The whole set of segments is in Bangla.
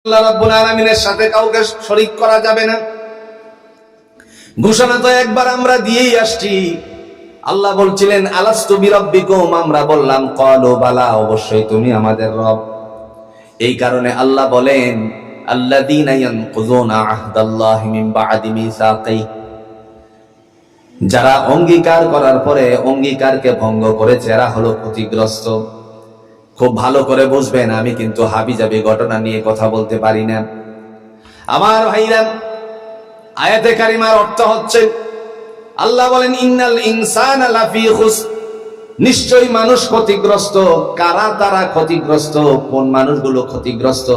আল্লাহ রাব্বুল আলামিনের সাথে কাউকে শরীক করা যাবে না। ঘোষণা তো একবার আমরা দিয়েই আসছি। আল্লাহ বলছিলেন আলাস্তু বিরাব্বিকুম, আমরা বললাম ক্বালু বালা, অবশ্যই তুমি আমাদের রব। এই কারণে আল্লাহ বলেন আল্লাযীনা ইয়ানকুযুনা আহদাল্লাহি মিন বা'দি মিসাকিহি, যারা অঙ্গীকার করার পরে অঙ্গীকারকে ভঙ্গ করেছে এরা হলো ক্ষতিগ্রস্ত। খুব ভালো করে বুঝবেন, আমি কিন্তু হাবিজাবি ঘটনা নিয়ে কথা বলতে পারি না আমার ভাইরা। আয়াতে কারিমার অর্থ হচ্ছে আল্লাহ বলেন ইন্নাল ইনসানা লাফি খুসর, নিশ্চয়ই মানুষ ক্ষতিগ্রস্ত। কারা তারা ক্ষতিগ্রস্ত? কোন মানুষগুলো ক্ষতিগ্রস্ত?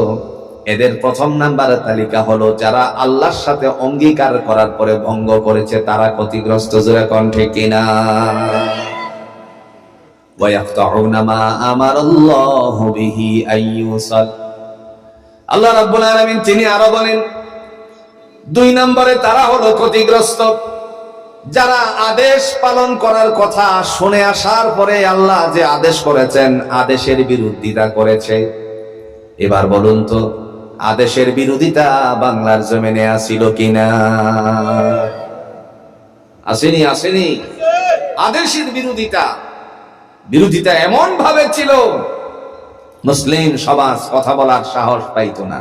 এদের প্রথম নাম্বারের তালিকা হলো যারা আল্লাহর সাথে অঙ্গীকার করার পরে ভঙ্গ করেছে, তারা ক্ষতিগ্রস্ত। জোরে কণ্ঠে কিনা? ওয়ায়াকতাউনা মা আমারাল্লাহু বিহি আইয়ুসাল। আল্লাহ রাব্বুল আলামিন তিনি আরো বলেন দুই নম্বরে তারা হলো ক্ষতিগ্রস্ত যারা আদেশ পালন করার কথা শুনে আসার পরে আল্লাহ যে আদেশ করেছেন আদেশের বিরোধিতা করেছে। এবার বলুন তো, আদেশের বিরোধিতা বাংলার জমিনে আসিল কিনা? আসেনি? আসেনি? আদেশের বিরোধিতা এমন ভাবে ছিল মুসলিম সমাজ কথা বলার সাহস পাইতো না।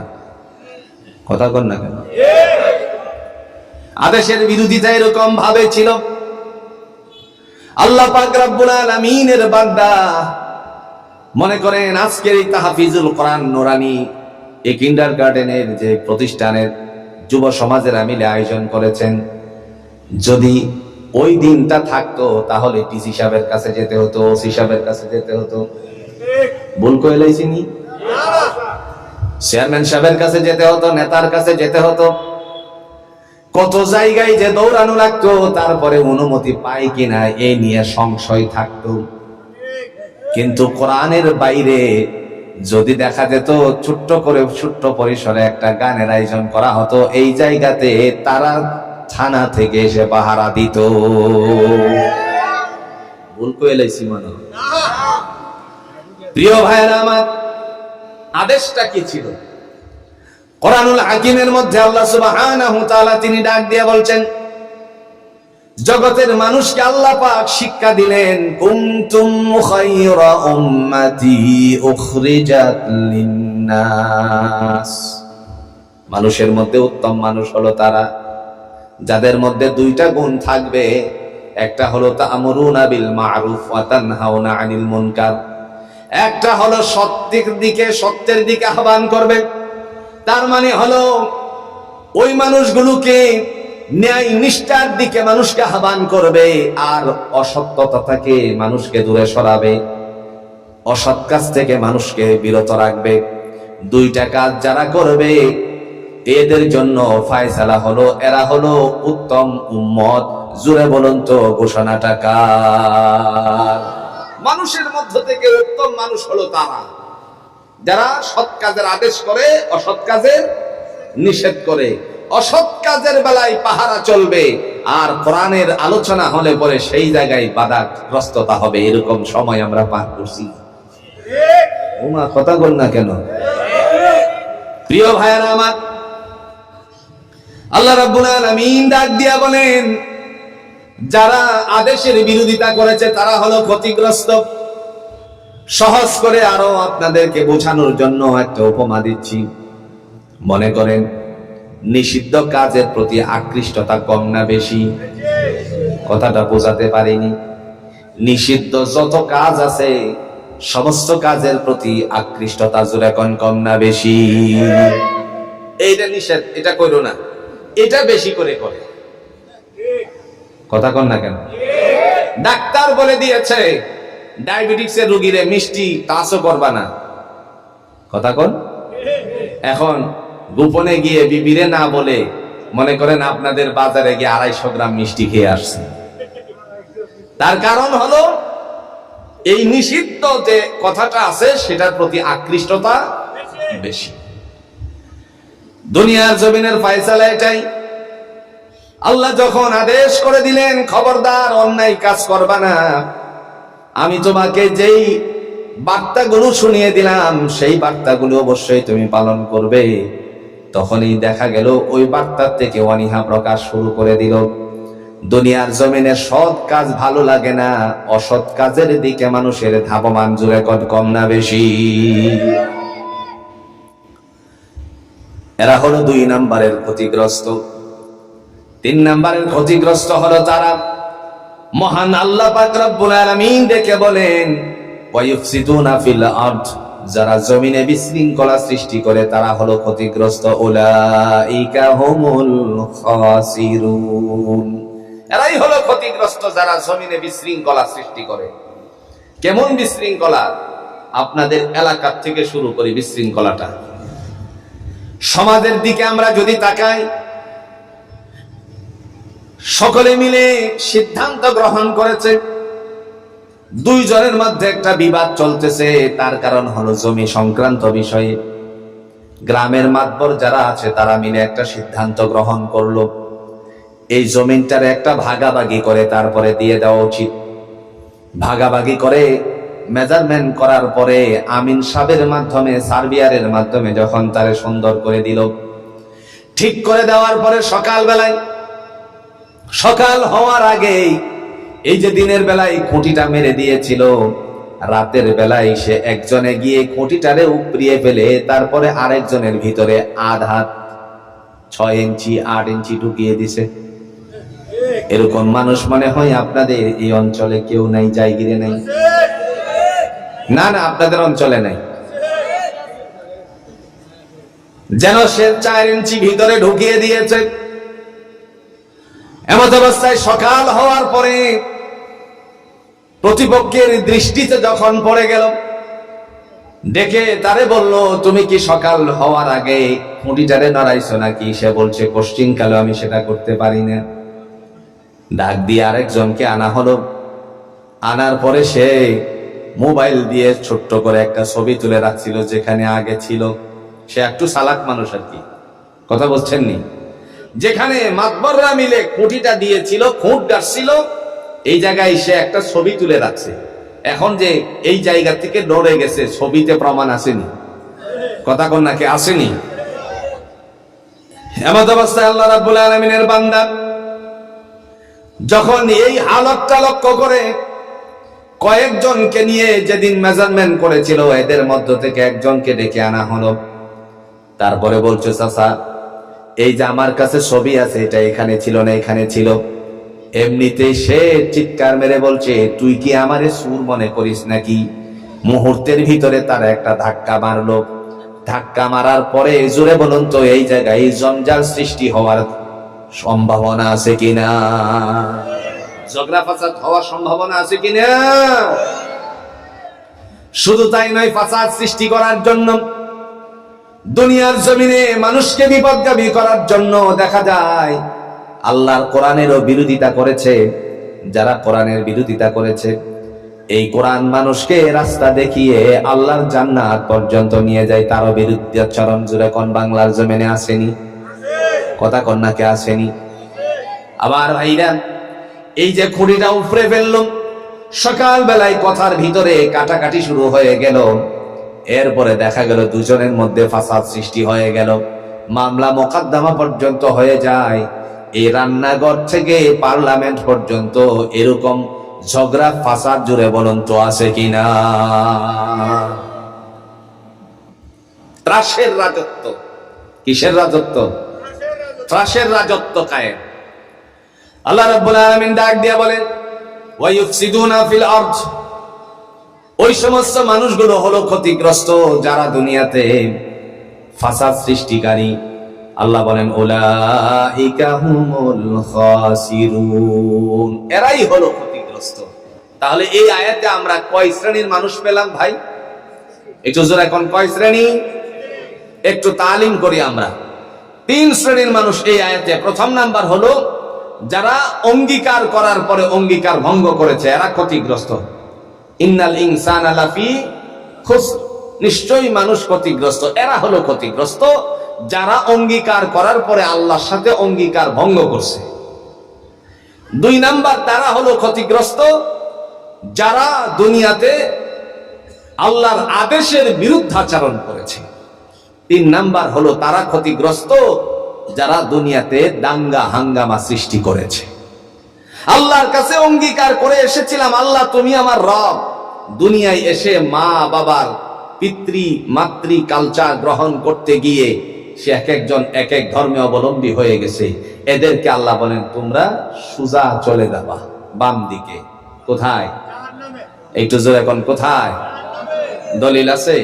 কথা কন না কেন? আদেশের বিরোধিতা এরকম ভাবে ছিল, আল্লাহ পাক রব্বুল আলামিনের বান্দা মনে করেন আজকের এই তাহফিজুল কোরআন নুরানি এই কিন্ডারগার্টেনের যে প্রতিষ্ঠানের যুব সমাজেরা মিলে আয়োজন করেছেন, যদি ওই দিনটা থাকতো তাহলে ডিসি সাহেবের কাছে যেতে হতো, ওসি সাহেবের কাছে যেতে হতো। ভুল করে লাইছিনি? চেয়ারম্যান সাহেবের কাছে যেতে হতো, নেতার কাছে যেতে হতো, কত জায়গায় যে দৌড়ানো লাগতো, তারপরে অনুমতি পাই কিনা এই নিয়ে সংশয় থাকতো। কিন্তু কোরআনের বাইরে যদি দেখা যেত ছোট্ট করে ছোট্ট পরিসরে একটা গানের আয়োজন করা হতো, এই জায়গাতে তারা থানা থেকে এসে পাহারা দিত। ভুল করে লাইছি মনে হয়? প্রিয় ভাইরা আমার, আদেশটা কি ছিল? কোরআনুল হাকিমের মধ্যে আল্লাহ সুবহানাহু ওয়া তাআলা তিনি ডাক দিয়ে বলছেন, জগতের মানুষকে আল্লাহ পাক শিক্ষা দিলেন কুনতুম খায়রা উম্মাতি উখরিজাত লিন্নাস। মানুষের মধ্যে উত্তম মানুষ হলো তারা যাদের মধ্যে দুইটা গুণ থাকবে। একটা হলো তা'মুরুনা বিল মা'রুফ ওয়া তানহাউনা আনিল মুনকার, একটা হলো সত্যের দিকে আহ্বান করবে। তার মানে হলো ওই মানুষগুলোকে ন্যায় নিষ্ঠার দিকে মানুষকে আহ্বান করবে, আর অসত্যতা থেকে মানুষকে দূরে সরাবে, অসৎ কাজ থেকে মানুষকে বিরত রাখবে। দুইটা কাজ যারা করবে এদের জন্য ফায়সালা হলো এরা হলো উত্তম উম্মত। জোরে বলুন তো ঘোষণাটা কার? মানুষের মধ্য থেকে উত্তম মানুষ হলো তারা যারা সৎ কাজের আদেশ করে, অসৎ কাজের নিষেধ করে। অসৎ কাজের বেলায় পাহারা চলবে, আর কোরআনের আলোচনা হলে পরে সেই জায়গায় বাধাগ্রস্ততা হবে। এরকম সময় আমরা পার করছি। ওমা কথা বল না কেন? প্রিয় ভাইয়েরা আমার, আল্লাহ রাব্বুল আলামিন ডাক দিয়া বলেন যারা আদেশের বিরোধিতা করেছে তারা হলো ক্ষতিগ্রস্ত। সহজ করে আরো আপনাদেরকে বোঝানোর জন্য একটা উপমা দিচ্ছি। মনে করেন নিষিদ্ধ কাজের প্রতি আকৃষ্টতা কম না বেশি? কথাটা বোঝাতে পারিনি। নিষিদ্ধ যত কাজ আছে সমস্ত কাজের প্রতি আকৃষ্টতা জোরে কম না বেশি? এইটা নিষেধ, এটা করো না, এটা বেশি করে করে। কথা কন না কেন? ডাক্তার বলে দিয়েছে ডায়াবেটিক্সের রোগীরে মিষ্টি টাচও করবা না। কথা কন? এখন গোপনে গিয়ে বিবিরে না বলে মনে করেন আপনাদের বাজারে গিয়ে 250 গ্রাম মিষ্টি খেয়ে আসছে। তার কারণ হলো এই নিষিদ্ধ যে কথাটা আছে সেটার প্রতি আকৃষ্টতা বেশি। দুনিয়ার জমিনের ফয়সালা এটাই। আল্লাহ যখন আদেশ করে দিলেন খবরদার অন্যায় কাজ করবা না, আমি তোমাকে যেই বার্তাগুলো শুনিয়ে দিলাম, সেই বার্তাগুলো অবশ্যই তুমি পালন করবে। তখনই দেখা গেল ওই বার্তার থেকে অনীহা প্রকাশ শুরু করে দিল। দুনিয়ার জমিনে সৎ কাজ ভালো লাগে না, অসৎ কাজের দিকে মানুষের ধাবমান, জোরে কম না বেশি? এরা হলো 2 নম্বরের ক্ষতিগ্রস্ত। 3 নম্বরের ক্ষতিগ্রস্ত হলো তারা, মহান আল্লাহ পাক রব্বুল আলামিন দেখে বলেন ওয়ায়ুফসিদুনা ফিল আরদ, যারা জমিনে বিশৃঙ্খলা সৃষ্টি করে তারা হলো ক্ষতিগ্রস্ত। উলাইকা হুমুল খাসিরুন, এরাই হলো ক্ষতিগ্রস্ত যারা জমিনে বিশৃঙ্খলা সৃষ্টি করে। কেমন বিশৃঙ্খলা? আপনাদের এলাকার থেকে শুরু করি বিশৃঙ্খলাটা। সমাজের দিকে আমরা যদি তাকাই, সকলে মিলে সিদ্ধান্ত গ্রহণ করেছে, 2 জনের মধ্যে একটা বিবাদ চলতেছে, তার কারণ হলো জমি সংক্রান্ত বিষয়ে। গ্রামের মাতবর যারা আছে তারা মিলে একটা সিদ্ধান্ত গ্রহণ করলো, এই জমিনটার একটা ভাগাভাগি করে তারপরে দিয়ে দেওয়া উচিত। ভাগাভাগি করে মেজারমেন্ট করার পরে আমিন সাহেবের মাধ্যমে, সার্বিয়ারের মাধ্যমে যখন তারে সুন্দর করে দিল, ঠিক করে দেওয়ার পরে সকাল হওয়ার আগেই, এই যে দিনের বেলায় খুঁটিটা মেরে দিয়েছিল, রাতের বেলায় সে একজনে গিয়ে খুঁটিটারে উপড়িয়ে ফেলে তারপরে আরেকজনের ভিতরে আধা 6 ইঞ্চি 8 ইঞ্চি ঢুকিয়ে দিছে। এরকম মানুষ মনে হয় আপনাদের এই অঞ্চলে কেউ নাই, জায়গিরে নাই? না, আপনাদের অঞ্চলে নাই। যেন সে 4 ইঞ্চি ভিতরে ঢুকিয়ে দিয়েছে। এমত অবস্থায় সকাল হওয়ার পরে প্রতিপক্ষের দৃষ্টিতে যখন পড়ে গেল, ডেকে তারে বলল, তুমি কি সকাল হওয়ার আগে খুঁটিটারে নড়াইছো নাকি? সে বলছে, কোশ্চিন কালে আমি সেটা করতে পারি না। ডাক দিয়ে আরেকজনকে আনা হলো। আনার পরে সে মোবাইল দিয়ে ছোট্ট করে একটা ছবি তুলে রাখছিল যেখানে আগে ছিল। সে একটু চালাক মানুষ আর কি, কথা বলছেন নি? যেখানে মাতবররা মিলে খুঁটিটা দিয়েছিল, খুঁট গাড়ছিল, এই জায়গায় সে একটা ছবি তুলে রাখছে। এখন যে এই জায়গা থেকে নড়ে গেছে, ছবিতে প্রমাণ আসেনি, কথা কন নাকি আসেনি? এমত অবস্থায় আল্লাহ রাব্বুল আলামিনের বান্দা যখন এই হালতটা লক্ষ্য করে, কয়েকজনকে নিয়ে যেদিন মেজারমেন্ট করেছিল এদের মধ্য থেকে একজনকে ডেকে আনা হলো। তারপরে বলছে, চাচা, এই যে আমার কাছে ছবি আছে, এটা এখানে ছিল না, এখানে ছিল। এমনিতেই সে চিৎকার মেরে বলছে, তুই কি আমারে সুর মনে করিস নাকি? মুহূর্তের ভিতরে তার একটা ধাক্কা মারলো। ধাক্কা মারার পরে জোরে বলুন তো, এই জায়গায় জঞ্জাল সৃষ্টি হওয়ার সম্ভাবনা আছে কিনা? ঝগড়া ফাসাদ হওয়ার সম্ভাবনা আছে কিনা? শুধু তাই নয়, ফাসাদ সৃষ্টি করার জন্য, দুনিয়ার জমিনে মানুষকে বিপদগামী করার জন্য দেখা যায় আল্লাহর কোরআনেরও বিরোধিতা করেছে। যারা কোরআনের বিরোধিতা করেছে, এই কোরআন মানুষকে রাস্তা দেখিয়ে আল্লাহর জান্নাত পর্যন্ত নিয়ে যায়, তারও বিরুদ্ধে চরম জোরে কোন বাংলার জমিনে আসেনি? কথা কন্যাকে আসেনি? আবার ভাইরা, এই যে খুঁড়িটা উপরে ফেললো, সকাল বেলায় কথার ভিতরে কাটাকাটি শুরু হয়ে গেল। এরপরে দেখা গেল 2 জনের মধ্যে ফাসাদ সৃষ্টি হয়ে গেল, মামলা মোকদ্দমা পর্যন্ত হয়ে যায়। এই রান্নাঘর থেকে পার্লামেন্ট পর্যন্ত এরকম ঝগড়া ফাসাদ জুড়ে বলুন তো আছে কিনা? ত্রাসের রাজত্ব। কিসের রাজত্ব? ত্রাসের রাজত্ব কায়েম। আল্লাহ রাব্বুল আলামিন ডাক দিয়ে বলেন, ওয়ায়ুফসিদুনা ফিল আরদ, ওই সমস্ত মানুষগুলো হলো ক্ষতিগ্রস্ত যারা দুনিয়াতে ফাসাদ সৃষ্টিকারী। আল্লাহ বলেন, উলাইকা হুমুল খাসিরুন, এরাই হলো ক্ষতিগ্রস্ত। তাহলে এই আয়াতে আমরা কয় শ্রেণীর মানুষ পেলাম ভাই? একটু জোরে এখন, কয় শ্রেণী? একটু তালিম করি আমরা। 3 শ্রেণীর মানুষ এই আয়াতে। প্রথম নাম্বার হলো যারা অঙ্গীকার করার পরে অঙ্গীকার ভঙ্গ করেছে, এরা ক্ষতিগ্রস্ত। ইন্নাল ইনসানা লাফি খুসর, নিশ্চয়ই মানুষ ক্ষতিগ্রস্ত। এরা হলো ক্ষতিগ্রস্ত যারা অঙ্গীকার করার পরে আল্লাহর সাথে অঙ্গীকার ভঙ্গ করছে। 2 নাম্বার, তারা হলো ক্ষতিগ্রস্ত যারা দুনিয়াতে আল্লাহর আদেশের বিরুদ্ধাচরণ করেছে। 3 নাম্বার হলো তারা ক্ষতিগ্রস্ত যারা দুনিয়াতে দাঙ্গা হাঙ্গামা সৃষ্টি করেছে। আল্লাহর কাছে অঙ্গীকার করে এসেছিলাম, আল্লাহ তুমি আমার রব। দুনিয়ায় এসে মা বাবার পিতৃ মাতৃ কালচার গ্রহণ করতে গিয়ে সে এক একজন এক এক ধর্মে অবলম্বী হয়ে গেছে। এদেরকে আল্লাহ বলেন তোমরা সোজা চলে যাবা বাম দিকে। কোথায়? একটু জোরে এখন কোথায়? দলিল আছে?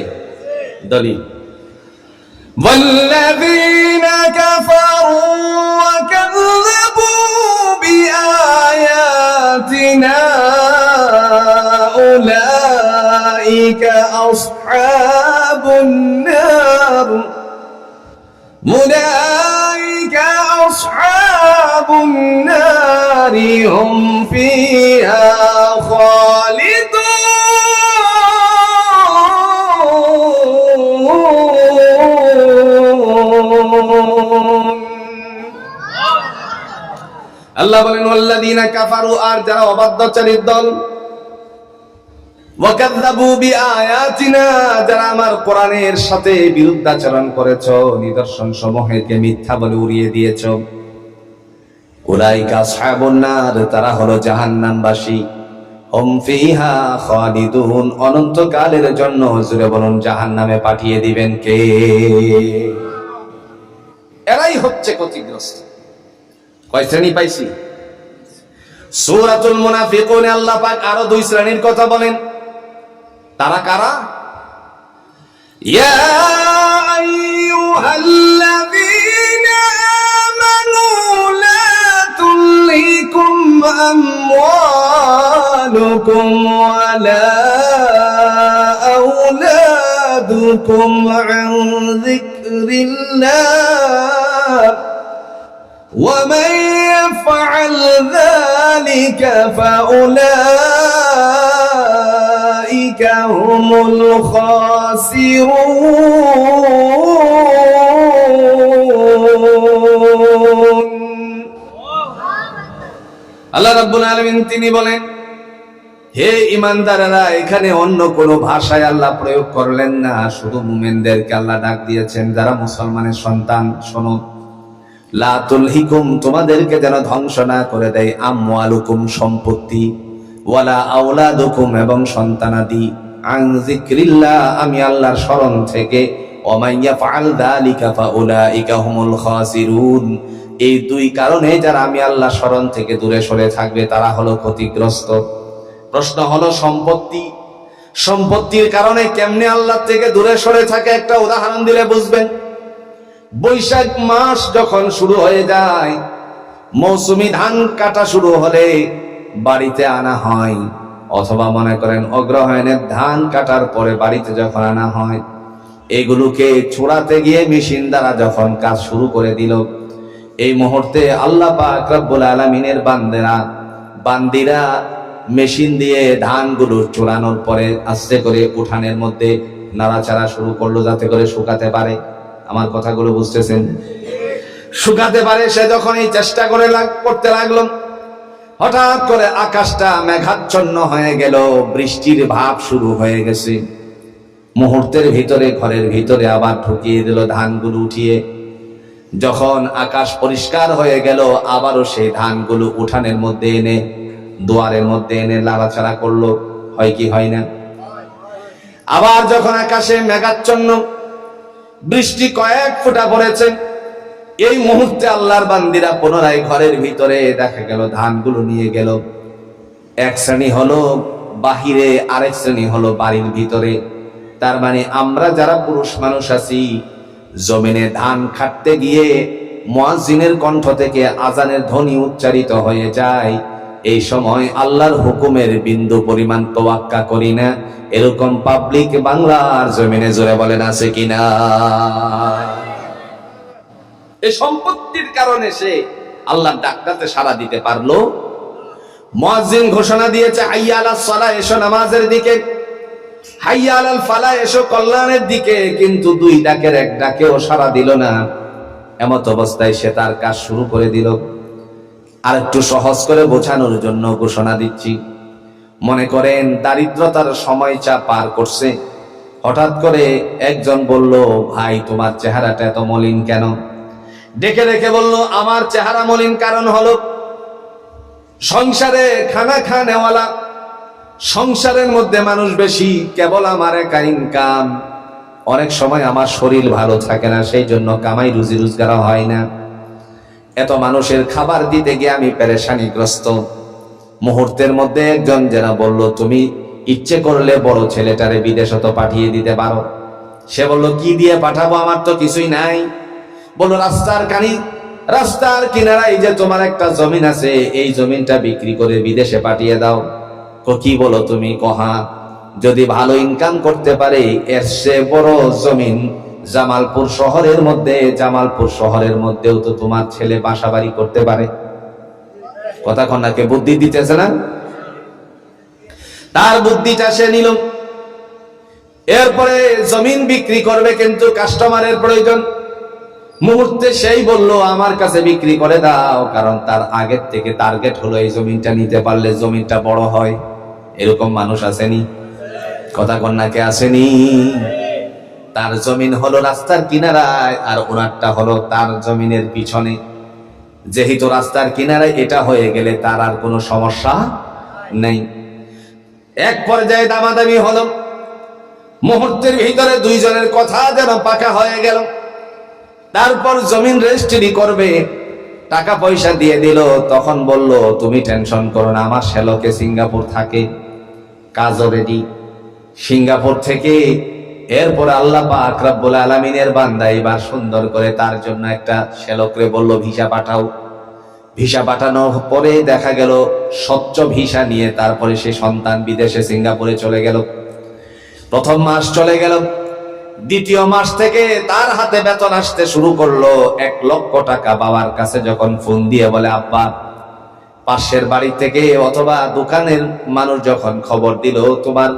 দলিল والذين كفروا وكذبوا بآياتنا أولئك أصحاب النار أولئك أصحاب النار هم فيها خالدون আল্লাহ বলেন ওয়াল্লাযীনা কাফারু, আর যারা অবাধ্যচারীর দল, ওয়াকাযযাবু বিআয়াতিনা, যারা আমার কোরআনের সাথে বিরুদ্ধাচরণ করেছো, নিদর্শন সমূহকে মিথ্যা বলে উড়িয়ে দিয়েছো, উলাইকা আসহাবুন নার, তারা হলো জাহান্নামবাসী, হুম ফিহা খালিদুন, অনন্তকালের জন্য জুড়ে বলুন জাহান্নামে পাঠিয়ে দিবেন কে? এরাই হচ্ছে ক্ষতিগ্রস্ত। কয় শ্রেণী পাইছি? সূরাতুল মুনাফিকুনে আল্লাহ পাক আরো 2 শ্রেণীর কথা বলেন। তারা কারা? ইয়া আইয়ুহাল্লাযীনা আমানু লা তুলহিকুম আমওয়ালুকুম ওয়ালা আওলাদুকুম আন যিকরিল্লাহ ومن يفعل ذلك فأولئك هم الخاسرون আল্লাহ রাব্বুল আলামিন তিনি বলেন, হে ঈমানদারেরা, এখানে অন্য কোনো ভাষায় আল্লাহ প্রয়োগ করলেন না, শুধু মুমিনদেরকে আল্লাহ ডাক দিয়েছেন যারা মুসলমানের সন্তান। শোনো, লা তুলহিকুম, তোমাদেরকে যেন ধ্বংস না করে দেয়, আমওয়ালুকুম, সম্পত্তি, ওয়ালা আওলাদুকুম, এবং সন্তানাদি, আন যিকরিল্লাহ, আমি আল্লাহর স্মরণ থেকে, ওয়া মান ইয়াফআল যালিকা ফাউলাইকা হুমুল খাসিরুন, এই 2 কারণে যারা আমি আল্লাহর স্মরণ থেকে দূরে সরে থাকবে তারা হলো ক্ষতিগ্রস্ত। প্রশ্ন হলো সম্পত্তি, সম্পত্তির কারণে কেমনে আল্লাহ থেকে দূরে সরে থাকে একটা উদাহরণ দিলে বুঝবেন। বৈশাখ মাস যখন শুরু হয়ে যায়, মৌসুমী ধান কাটা শুরু হলে বাড়িতে আনা হয়, অথবা মনে করেন অগ্রহায়ণের ধান কাটার পরে বাড়িতে যখন আনা হয়, এগুলোকে ছুড়াতে গিয়ে মেশিন দ্বারা যখন কাজ শুরু করে দিল, এই মুহূর্তে আল্লাহ পাক রব্বুল আলামিনের বান্দিরা মেশিন দিয়ে ধানগুলো চুরানোর পরে আস্তে করে উঠানের মধ্যে নাড়াচাড়া শুরু করলো যাতে করে শুকাতে পারে। আমার কথাগুলো বুঝতেছেন? শুকাতে পারে। সে যখন এই চেষ্টা করতে লাগলো, হঠাৎ করে আকাশটা মেঘাচ্ছন্ন হয়ে গেল, বৃষ্টির ভাব শুরু হয়ে গেছে। মুহূর্তের ভিতরে ঘরের ভিতরে আবার ঢুকিয়ে দিল ধানগুলো উঠিয়ে। যখন আকাশ পরিষ্কার হয়ে গেল, আবারও সেই ধানগুলো উঠানের মধ্যে এনে দুয়ারের মধ্যে এনে লাড়াচাড়া করলো। হয় কি হয় না? আবার যখন আকাশে মেঘাচ্ছন্ন, বৃষ্টি কয়েক ফোঁটা পড়েছে, এই মুহূর্তে আল্লাহর বান্দিরা পুনরায় ঘরের ভিতরে দেখা গেল ধানগুলো নিয়ে গেল। এক শ্রেণী হলো বাহিরে, আরেক শ্রেণী হলো বাড়ির ভিতরে। তার মানে আমরা যারা পুরুষ মানুষ আছি, জমিনে ধান খাটতে গিয়ে মুয়াজ্জিনের কণ্ঠ থেকে আজানের ধ্বনি উচ্চারিত হয়ে যায়, এই সময় আল্লাহর হুকুমের বিন্দু পরিমাণ তোয়াক্কা করি না। এরকম পাবলিক বাংলার জমিনে জোরে বলেন আছে কিনা? এই সম্পত্তির কারণে সে আল্লাহর ডাকটাতে সাড়া দিতে পারলো। মুয়াজ্জিন ঘোষণা দিয়েছে, হাইয়া আলাস সালাহ, এসো নামাজের দিকে, হাইয়া আলাল ফালাহ, এসো কল্যাণের দিকে, কিন্তু 2 ডাকের 1 ডাকেও সাড়া দিল না। এমত অবস্থায় সে তার কাজ শুরু করে দিল। আর একটু সহজ করে বোঝানোর জন্য ঘোষণা দিচ্ছি, মনে করেন দারিদ্রতার সময়টা পার করছে, হঠাৎ করে একজন বলল, ভাই তোমার চেহারাটা এত মলিন কেন? ডেকে ডেকে বলল, আমার চেহারা মলিন কারণ হলো সংসারে খানা খানেওয়ালা, সংসারের মধ্যে মানুষ বেশি, কেবল আমার একা ইনকাম, অনেক সময় আমার শরীর ভালো থাকে না, সেই জন্য কামাই রুজি রোজগার হয় না, এত মানুষের খাবার দিতে গিয়ে আমি পেরেশানিগ্রস্ত। মুহূর্তের মধ্যে একজন যেন বলল, তুমি ইচ্ছে করলে বড় ছেলেটারে বিদেশে তো পাঠিয়ে দিতে পারো। সে বলল, কি দিয়ে পাঠাবো, আমার তো কিছুই নাই। বলল, রাস্তার কিনারায় যে তোমার একটা জমিন আছে, এই জমিনটা বিক্রি করে বিদেশে পাঠিয়ে দাও। কি বলো তুমি? কহা, যদি ভালো ইনকাম করতে পারে, এর চেয়ে বড় জমিন জামালপুর শহরের মধ্যেও তো তোমার ছেলে বাসা বাড়ি করতে পারে। কথা কন্যাকে বুদ্ধি দিতেছে না? তার বুদ্ধিটা সে নিল। এরপরে জমিন বিক্রি করবে, কিন্তু কাস্টমারের প্রয়োজন। মুহূর্তে সেই বলল, আমার কাছে বিক্রি করে দাও, কারণ তার আগের থেকে টার্গেট হলো এই জমিনটা নিতে পারলে জমিনটা বড় হয়। এরকম মানুষ আসেনি? কথা কন্যাকে আসেনি? তার জমিন হলো রাস্তার কিনারায়, আর ওনারটা হলো তার জমিনের পিছনে। যেহেতু রাস্তার কিনারায়, এটা হয়ে গেলে তার আর কোনো সমস্যা নেই। এক পর্যায়ে দামাদামি হলো, মুহূর্তের ভিতরে দুইজনের কথা যেন পাকা হয়ে গেল। তারপর জমিন রেজিস্ট্রি করবে, টাকা পয়সা দিয়ে দিল। তখন বলল, তুমি টেনশন করো না, আমার শ্যালকে সিঙ্গাপুর থাকে, কাজও রেডি। সিঙ্গাপুর থেকে এরপর আল্লাহ পাক রব্বুল আলামিনের বান্দা এবার সুন্দর করে তার জন্য একটা শ্যালকরে বলল, ভিসা পাঠাও। ভিসা পাঠানোর পরে দেখা গেল স্বচ্ছ ভিসা নিয়ে তারপরে সে সন্তান বিদেশে সিঙ্গাপুরে চলে গেল। প্রথম মাস চলে গেল, দ্বিতীয় মাস থেকে তার হাতে বেতন আসতে শুরু করলো। 1 লক্ষ টাকা বাবার কাছে যখন ফোন দিয়ে বলে, আব্বা, পাশের বাড়ি থেকে অথবা দোকানের মানুষ যখন খবর দিল, তোমার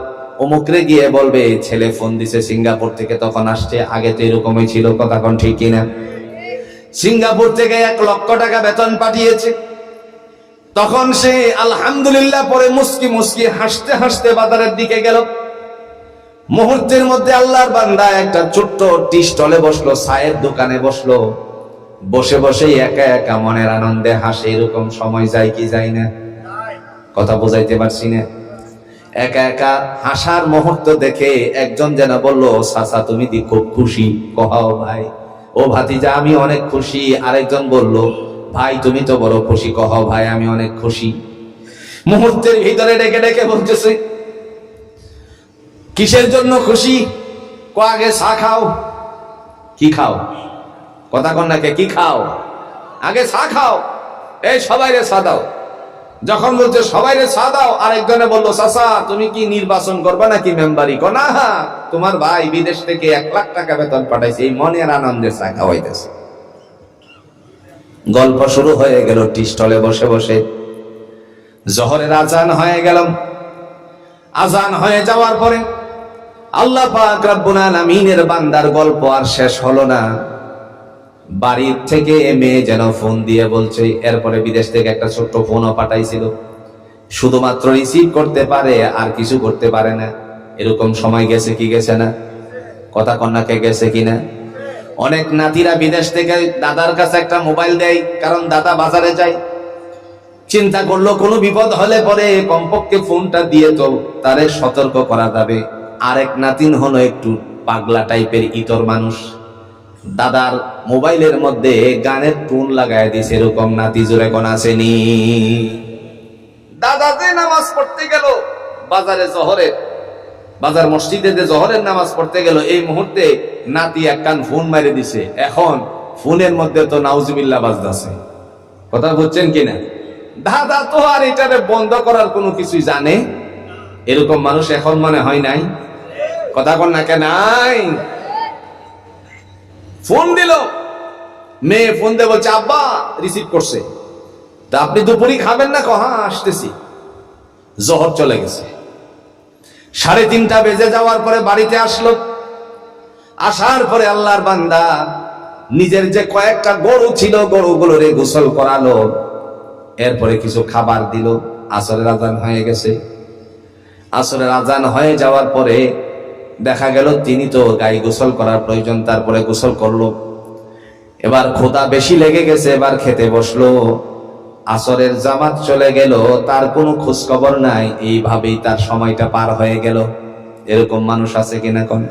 অমুকরে গিয়ে বলবে ছেলে ফোন দিছে সিঙ্গাপুর থেকে, তখন আসছে। আগে তো এরকমই ছিল, কথা কোন ঠিক কিনা? সিঙ্গাপুর থেকে 1 লক্ষ টাকা বেতন পাঠিয়েছে। তখন সে আলহামদুলিল্লাহ পরে মুস্কি মুস্কি হাসতে হাসতে বাজারের দিকে গেল। মুহূর্তের মধ্যে আল্লাহর বান্দা একটা ছোট্ট টি স্টলে বসলো, চায়ের দোকানে বসলো। বসে বসেই একা একা মনের আনন্দে হাসে। এরকম সময় যায় কি যায় না? কথা বোঝাইতে পারছি না? একা একা হাসার মুহূর্ত দেখে একজন যেন বলল, চাচা তুমি দি খুব খুশি? কহাও ভাই। ও ভাতিজা, আমি অনেক খুশি। আরেকজন বলল, ভাই তুমি তো বড় খুশি। কহাও ভাই, আমি অনেক খুশি। মুহূর্তের ভিতরে ডেকে ডেকে বলতেছে, কিসের জন্য খুশি? আগে চা খাও। কি খাও? কথা কন্যাকে কি খাও? আগে চা খাও। এই সবাইরে চা দাও। যখন বলছে সবাইরে চা দাও, আরেকজনে বললো, চাচা তুমি কি নির্বাচন করবা নাকি মেম্বারি? না, তোমার ভাই বিদেশ থেকে 1 লাখ টাকা বেতন পাঠাইছে, এই মনের আনন্দে চা খাওয়াইতেছে। গল্প শুরু হয়ে গেল টি স্টলে বসে বসে। জোহরের আজান হয়ে গেল। আজান হয়ে যাওয়ার পরে আল্লাহ পাক রব্বুল আলামিনের বান্দার গল্প আর শেষ হলো না। বাড়ির থেকে মেয়ে যেন ফোন দিয়ে বলছে, এরপরে বিদেশ থেকে একটা ছোট্ট ফোনও পাঠাইছিল, শুধুমাত্র রিসিভ করতে পারে, আর কিছু করতে পারে না। এরকম সময় গেছে কি গেছে না? কথা কন্যাকে গেছে কিনা? অনেক নাতিরা বিদেশ থেকে দাদার কাছে একটা মোবাইল দেয়, কারণ দাদা বাজারে যায়। চিন্তা করলো কোনো বিপদ হলে পরে কমপক্ষে ফোনটা দিয়ে তো তারে সতর্ক করা যাবে। আরেক নাতিন হলো একটু পাগলা টাইপের ইতর মানুষ, দাদার মোবাইলের মধ্যে গানের টুন লাগায় দিছে। এরকম নাতি জোরে কোন আসেনি? দাদা যে নামাজ পড়তে গেল বাজারে, বাজার মসজিদে জোহরের নামাজ পড়তে গেল, এই মুহূর্তে নাতি এক কান ফোন মারে দিছে। এখন ফোনের মধ্যে তো নাউজুবিল্লাহ বাজদাছে। কথা বুঝছেন কিনা? দাদা তো আর এটারে বন্ধ করার কোনো কিছুই জানে? এরকম মানুষ এখন মনে হয় নাই? কথা কন না কেন? নাই। ফোন দিল, মেয়ে ফোন দিয়ে বলছে, আব্বা রিসিভ করছে। তা আপনি দুপুরি খাবেন না? কহা আসতেছি। জোহর চলে গেছে। 3:30 বেজে যাওয়ার পরে বাড়িতে আসলো। আসার পরে আল্লাহর বান্দা নিজের যে কয়েকটা গরু ছিল, গরুগুলোরে গোসল করালো, এরপরে কিছু খাবার দিল। আসরের আজান হয়ে গেছে। আসরের আজান হয়ে যাওয়ার পরে দেখা গেল তিনি তো গায়ে গোসল করার প্রয়োজন, তারপরে গোসল করলো। এবার ক্ষুধা বেশি লেগে গেছে, এবার খেতে বসলো। আসরের জামাত চলে গেল, তার কোনো খোঁজ খবর নাই, এইভাবেই তার সময়টা পার হয়ে গেল। এরকম মানুষ আছে কিনা কোন?